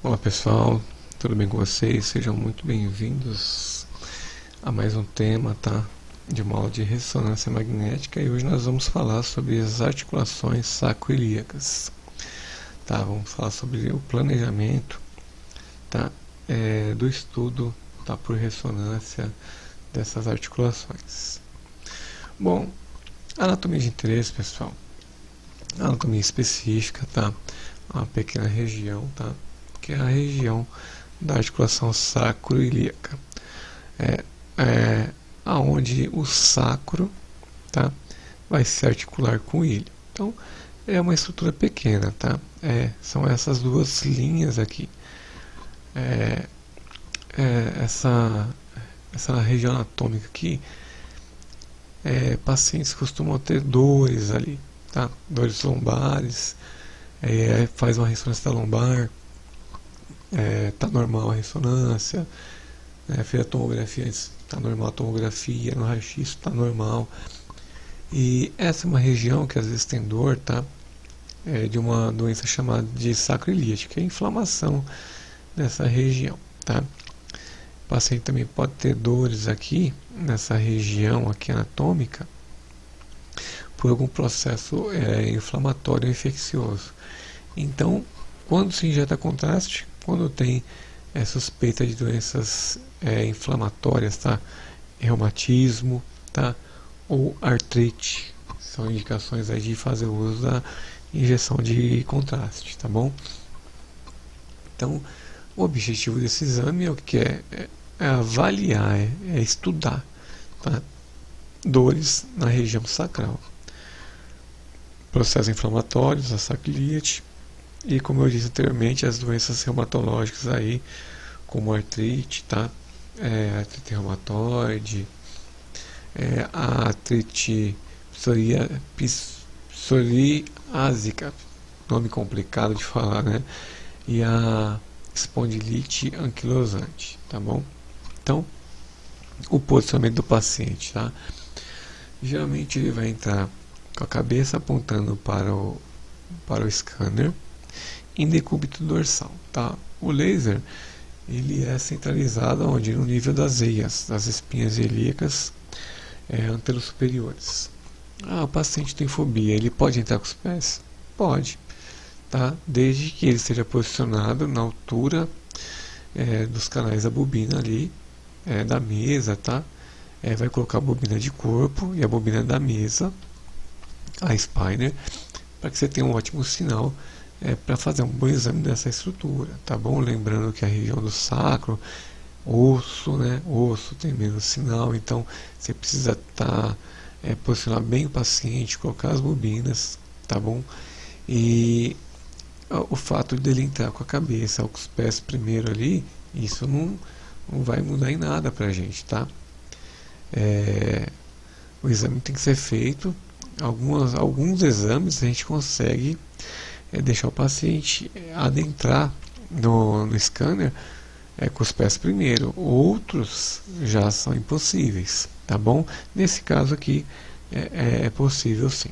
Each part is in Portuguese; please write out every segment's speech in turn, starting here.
Olá pessoal, tudo bem com vocês? Sejam muito bem-vindos a mais um tema, tá? De uma aula de ressonância magnética, e hoje nós vamos falar sobre as articulações sacroiliacas, tá? Vamos falar sobre o planejamento, tá? Do estudo, tá? Por ressonância dessas articulações. Bom, anatomia de interesse, pessoal, anatomia específica, tá? Uma pequena região, tá? Que é a região da articulação sacroiliaca, aonde o sacro, tá, vai se articular com o ilho. Então é uma estrutura pequena, tá? São essas duas linhas aqui. Essa região anatômica aqui, pacientes costumam ter dores ali, tá? Dores lombares, faz uma ressonância da lombar, tá normal a ressonância, fez a tomografia, está normal a tomografia, no raio-x está normal. E essa é uma região que às vezes tem dor, tá? De uma doença chamada de sacroiliite, que é a inflamação nessa região, tá? O paciente também pode ter dores aqui, nessa região aqui anatômica, por algum processo inflamatório infeccioso. Então, quando se injeta contraste, quando tem suspeita de doenças inflamatórias, tá? Reumatismo, tá? Ou artrite, são indicações aí de fazer uso da injeção de contraste, tá bom? Então, o objetivo desse exame é o que é avaliar, é estudar, tá? Dores na região sacral, processos inflamatórios, a sacroiliite, e como eu disse anteriormente, as doenças reumatológicas aí, como artrite, tá? Artrite reumatoide, a artrite psoriásica, nome complicado de falar, né? E a espondilite anquilosante, tá bom? Então, o posicionamento do paciente, tá? Geralmente ele vai entrar com a cabeça apontando para o scanner em decúbito dorsal, tá? O laser, ele é centralizado onde? No nível das veias, das espinhas ilíacas anteros superiores. O paciente tem fobia, ele pode entrar com os pés? Pode, tá? Desde que ele esteja posicionado na altura dos canais da bobina ali, da mesa, tá? Vai colocar a bobina de corpo e a bobina da mesa, a spinner, para que você tenha um ótimo sinal para fazer um bom exame dessa estrutura, tá bom? Lembrando que a região do sacro, osso, né? Osso tem menos sinal, então você precisa posicionar bem o paciente, colocar as bobinas, tá bom? E o fato dele entrar com a cabeça ou com os pés primeiro ali, isso não vai mudar em nada pra gente, tá? O exame tem que ser feito. Alguns exames a gente consegue deixar o paciente adentrar no scanner com os pés primeiro, outros já são impossíveis, tá bom? Nesse caso aqui é possível sim.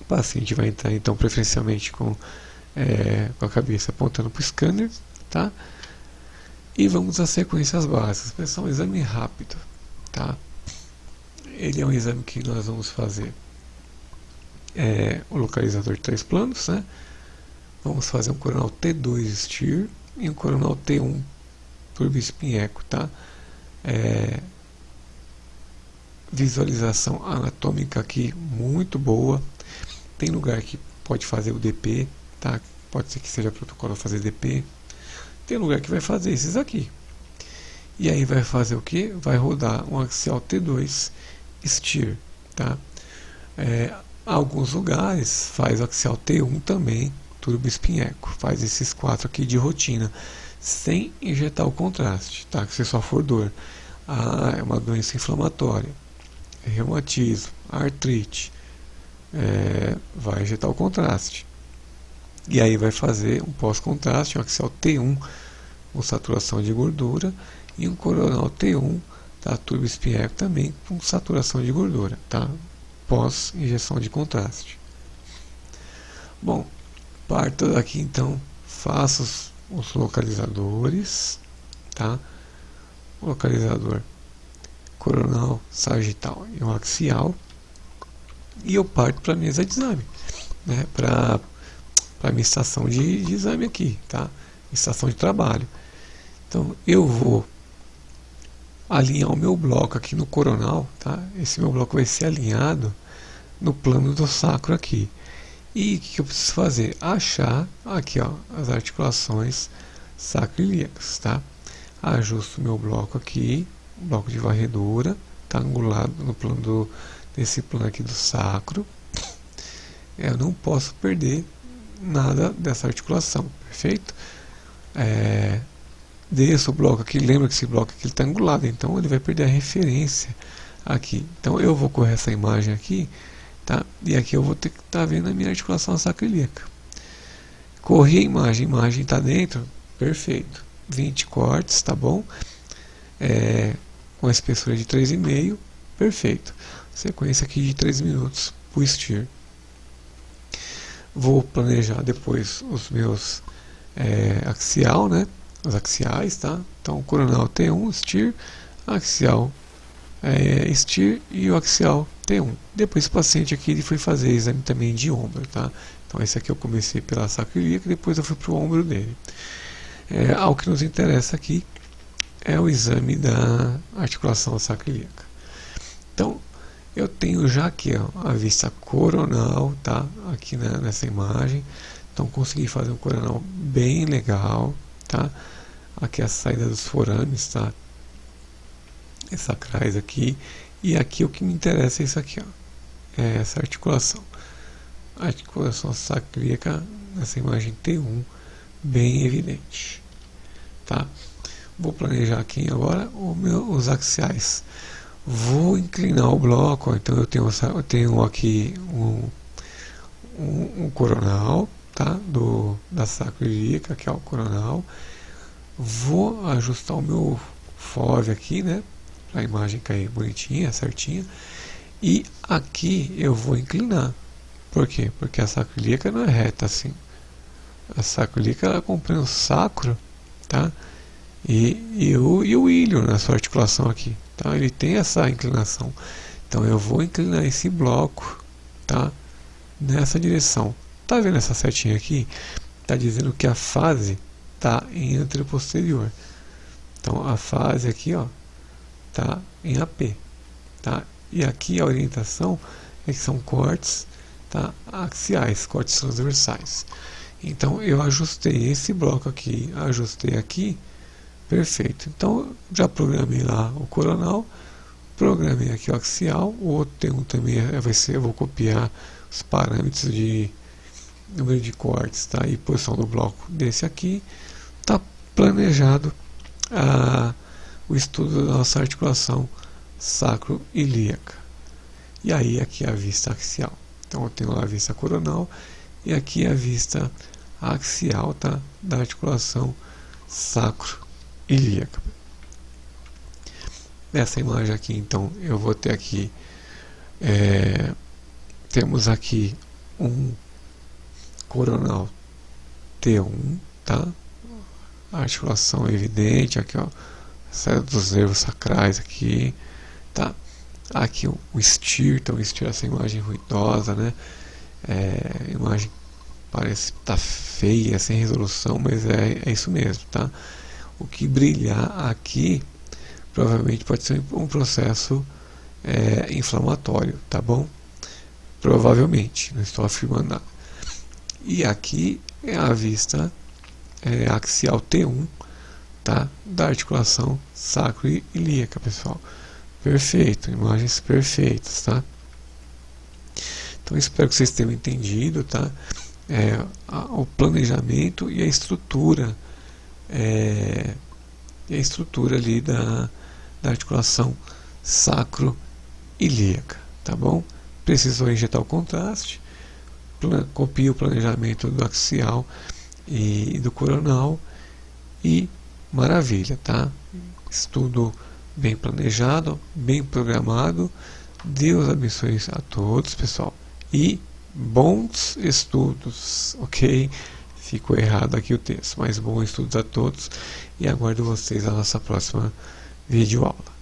O paciente vai entrar então preferencialmente com a cabeça apontando para o scanner, tá? E vamos às sequências básicas. Pessoal, um exame rápido, tá? Ele é um exame que nós vamos fazer o localizador de 3 planos, né? Vamos fazer um coronal T2 STIR e um coronal T1 turboespinheco, tá? Visualização anatômica aqui muito boa. Tem lugar que pode fazer o DP, tá? Pode ser que seja protocolo fazer DP. Tem lugar que vai fazer esses aqui. E aí vai fazer o que? Vai rodar um axial T2 STIR, tá? Alguns lugares faz o axial T1 também, turboespinheco. Faz esses 4 aqui de rotina, sem injetar o contraste, tá? Que se só for dor. É uma doença inflamatória, reumatismo, artrite, vai injetar o contraste. E aí vai fazer um pós-contraste, um axial T1 com saturação de gordura e um coronal T1, tá? Turboespinheco também com saturação de gordura, tá? Pós injeção de contraste. Bom, parto daqui então faço os localizadores, tá? O localizador coronal, sagital e o axial, e eu parto para a mesa de exame, né? Para a minha estação de exame aqui, tá? Estação de trabalho. Então eu vou alinhar o meu bloco aqui no coronal, tá? Esse meu bloco vai ser alinhado no plano do sacro aqui. E o que eu preciso fazer? Achar aqui, ó, as articulações sacroiliacas, tá? Ajusto o meu bloco aqui, bloco de varredura, tá angulado no plano desse plano aqui do sacro. Eu não posso perder nada dessa articulação, perfeito? Desço o bloco aqui, lembra que esse bloco aqui está angulado, então ele vai perder a referência aqui. Então eu vou correr essa imagem aqui, tá? E aqui eu vou ter que estar vendo a minha articulação sacroiliaca. Corri a imagem está dentro, perfeito. 20 cortes, tá bom? Com a espessura de 3,5, perfeito. Sequência aqui de 3 minutos para o steer. Vou planejar depois os meus axial, né? Os axiais, tá? Então, coronal T1, steer, axial steer e o axial T1. Depois o paciente aqui ele foi fazer exame também de ombro, tá? Então esse aqui eu comecei pela sacroiliaca, depois eu fui para o ombro dele. Ao que nos interessa aqui é o exame da articulação sacroiliaca. Então eu tenho já aqui, ó, a vista coronal, tá? Aqui nessa imagem. Então consegui fazer um coronal bem legal, tá? Aqui a saída dos forames, tá? Sacrais aqui. E aqui o que me interessa é isso aqui, ó. É essa articulação. A articulação sacroiliaca nessa imagem T1 bem evidente, tá? Vou planejar aqui agora os axiais. Vou inclinar o bloco, ó. Então eu tenho aqui um coronal, tá? Da sacroiliaca, que é o coronal. Vou ajustar o meu FOV aqui, né? Para a imagem cair bonitinha, certinha. E aqui eu vou inclinar. Por quê? Porque a sacroiliaca não é reta assim. A sacroiliaca ela acompanha o sacro, tá? E o ilho na sua articulação aqui, tá? Ele tem essa inclinação. Então eu vou inclinar esse bloco, tá? Nessa direção. Tá vendo essa setinha aqui? Tá dizendo que a fase tá em anteroposterior. Então a fase aqui, ó, tá em AP, tá? E aqui a orientação é que são cortes, tá? Axiais, cortes transversais. Então eu ajustei esse bloco aqui, ajustei aqui, perfeito. Então já programei lá o coronal, programei aqui o axial, o outro tem um também vai ser, eu vou copiar os parâmetros de número de cortes, tá? E posição do bloco desse aqui. Tá planejado o estudo da nossa articulação sacroiliaca. E aí aqui a vista axial. Então eu tenho lá a vista coronal e aqui a vista axial, tá? Da articulação sacroiliaca. Nessa imagem aqui, então, eu vou ter aqui temos aqui um coronal T1, tá? A articulação evidente, aqui, ó, saída dos nervos sacrais aqui, tá? Aqui o steer, então o steer, essa imagem ruidosa, né? A imagem parece estar feia, sem resolução, mas é isso mesmo, tá? O que brilhar aqui provavelmente pode ser um processo inflamatório, tá bom? Provavelmente, não estou afirmando nada. E aqui é a vista axial T1, tá? Da articulação sacroiliaca, pessoal. Perfeito, imagens perfeitas, tá? Então espero que vocês tenham entendido, tá? O planejamento e a estrutura ali da articulação sacroiliaca, tá bom? Precisou injetar o contraste, copia o planejamento do axial e do coronal e maravilha, tá? Estudo bem planejado, bem programado. Deus abençoe a todos, pessoal, e bons estudos, ok? ficou errado aqui o texto. Mas bons estudos a todos e aguardo vocês na nossa próxima videoaula.